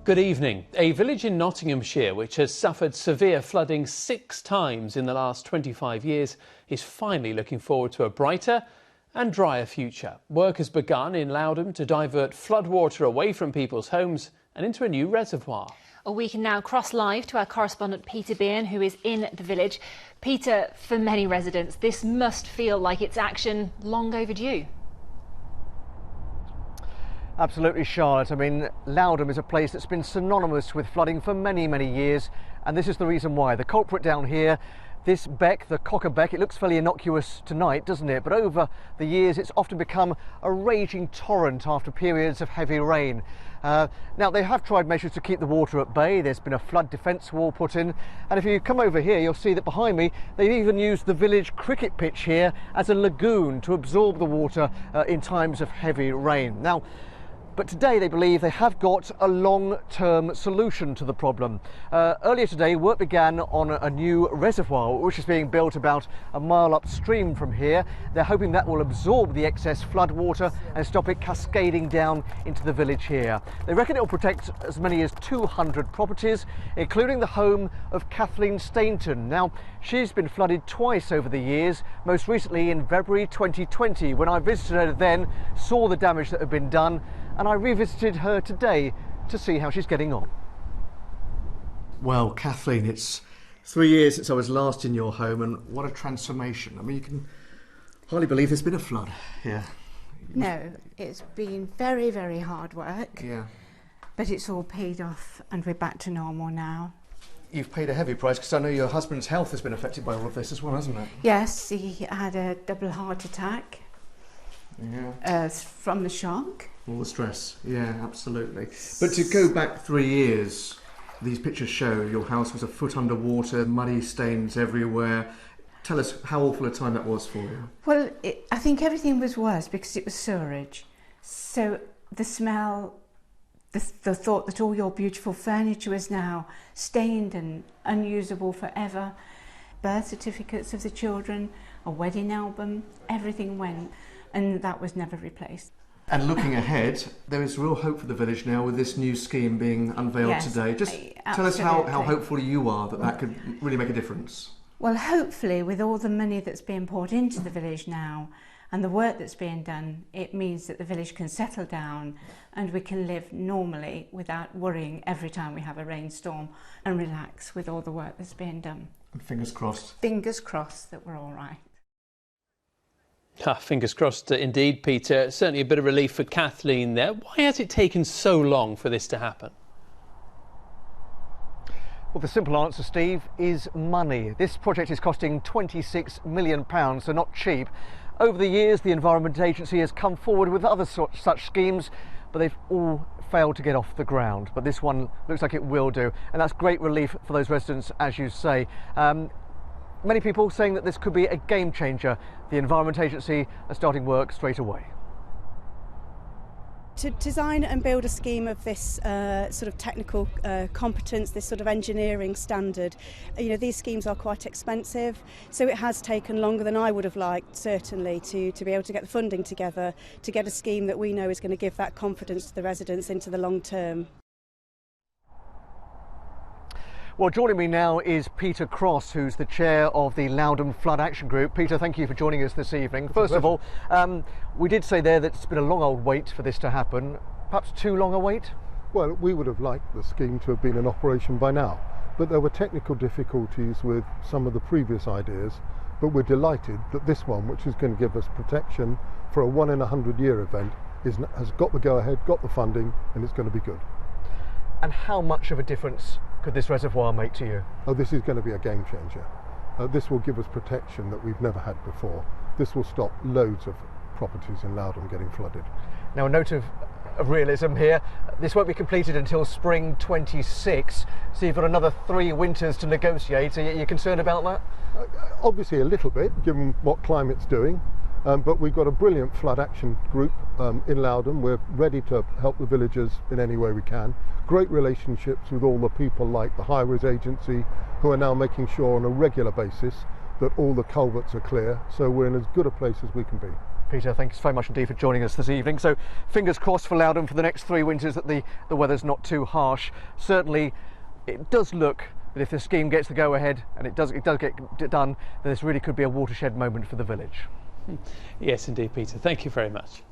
Good evening. A village in Nottinghamshire which has suffered severe flooding 6 times in the last 25 years is finally looking forward to a brighter and drier future. Work has begun in LOWDHAM to divert floodwater away from people's homes and into a new reservoir. We can now cross live to our correspondent PeterBearn, who is in the village. Peter, for many residents, this must feel like it's action long overdue. Absolutely, Charlotte. I mean, LOWDHAM is a place that's been synonymous with flooding for many, many years, and this is the reason why. The culprit down here, this beck, the Cocker Beck, it looks fairly innocuous tonight, doesn't it? But over the years, it's often become a raging torrent after periods of heavy rain. Now, they have tried measures to keep the water at bay. There's been a flood defence wall put in, and if you come over here, you'll see that behind me, they've even used the village cricket pitch here as a lagoon to absorb the water in times of heavy rain. Now, but today they believe they have got a long-term solution to the problem. Earlier today, work began on a new reservoir which is being built about a mile upstream from here. They're hoping that will absorb the excess flood water and stop it cascading down into the village here. They reckon it will protect as many as 200 properties, including the home of Kathleen Stainton. Now, she's been flooded twice over the years, most recently in February 2020, when I visited her then, saw the damage that had been done, and I revisited her today to see how she's getting on. Well, Kathleen, it's 3 years since I was last in your home, and what a transformation. I mean, you can hardly believe there's been a flood here. No, it's been very, very hard work. Yeah. But it's all paid off and we're back to normal now. You've paid a heavy price because I know your husband's health has been affected by all of this as well, hasn't it? Yes, he had a double heart attack. Yeah. From the shock. All the stress, yeah, absolutely. But to go back 3 years, these pictures show your house was a foot underwater, muddy stains everywhere. Tell us how awful a time that was for you. Well, I think everything was worse because it was sewerage. So the smell, the thought that all your beautiful furniture is now stained and unusable forever, birth certificates of the children, a wedding album, everything went, and that was never replaced. And looking ahead, there is real hope for the village now with this new scheme being unveiled today. Just tell us how hopeful you are that that could really make a difference. Well, hopefully with all the money that's being poured into the village now and the work that's being done, it means that the village can settle down and we can live normally without worrying every time we have a rainstorm and relax with all the work that's being done. And fingers crossed. Fingers crossed that we're all right. Fingers crossed indeed, Peter. Certainly a bit of relief for Kathleen there. Why has it taken so long for this to happen? Well, the simple answer, Steve, is money. This project is costing £26 million, so not cheap. Over the years, the Environment Agency has come forward with other such schemes, but they've all failed to get off the ground. But this one looks like it will do, and that's great relief for those residents, as you say. Many people saying that this could be a game changer. The Environment Agency are starting work straight away. To design and build a scheme of this sort of technical competence, this sort of engineering standard, you know, these schemes are quite expensive, so it has taken longer than I would have liked, certainly, to be able to get the funding together to get a scheme that we know is going to give that confidence to the residents into the long term. Well, joining me now is Peter Cross, who's the chair of the LOWDHAM Flood Action Group. Peter, thank you for joining us this evening. First of all, we did say there that it's been a long old wait for this to happen. Perhaps too long a wait? Well, we would have liked the scheme to have been in operation by now, but there were technical difficulties with some of the previous ideas, but we're delighted that this one, which is going to give us protection for a 1 in 100 year event, has got the go-ahead, got the funding, and it's going to be good. And how much of a difference could this reservoir make to you? Oh, this is going to be a game changer. This will give us protection that we've never had before. This will stop loads of properties in Loudham getting flooded. Now, a note of realism here. This won't be completed until spring 26, so you've got another 3 winters to negotiate. Are you concerned about that? Obviously a little bit, given what climate's doing. But we've got a brilliant flood action group in Loudham. We're ready to help the villagers in any way we can. Great relationships with all the people like the Highways Agency, who are now making sure on a regular basis that all the culverts are clear. So we're in as good a place as we can be. Peter, thanks very much indeed for joining us this evening. So fingers crossed for Lowdham for the next 3 winters that the weather's not too harsh. Certainly it does look that if the scheme gets the go-ahead and it does get done, then this really could be a watershed moment for the village. Yes, indeed, Peter. Thank you very much.